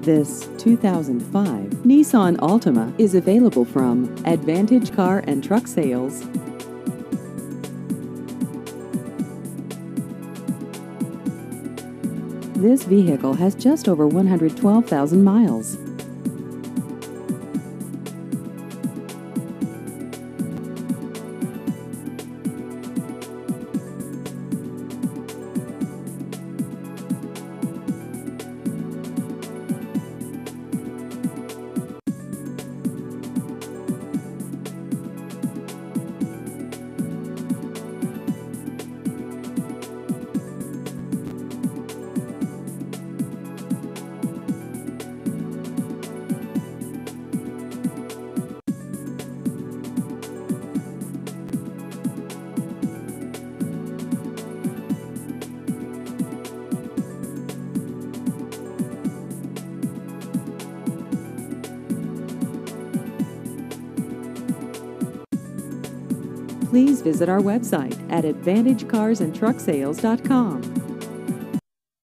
This 2005 Nissan Altima is available from Advantage Car and Truck Sales. This vehicle has just over 112,000 miles. Please visit our website at AdvantageCarsandTruckSales.com.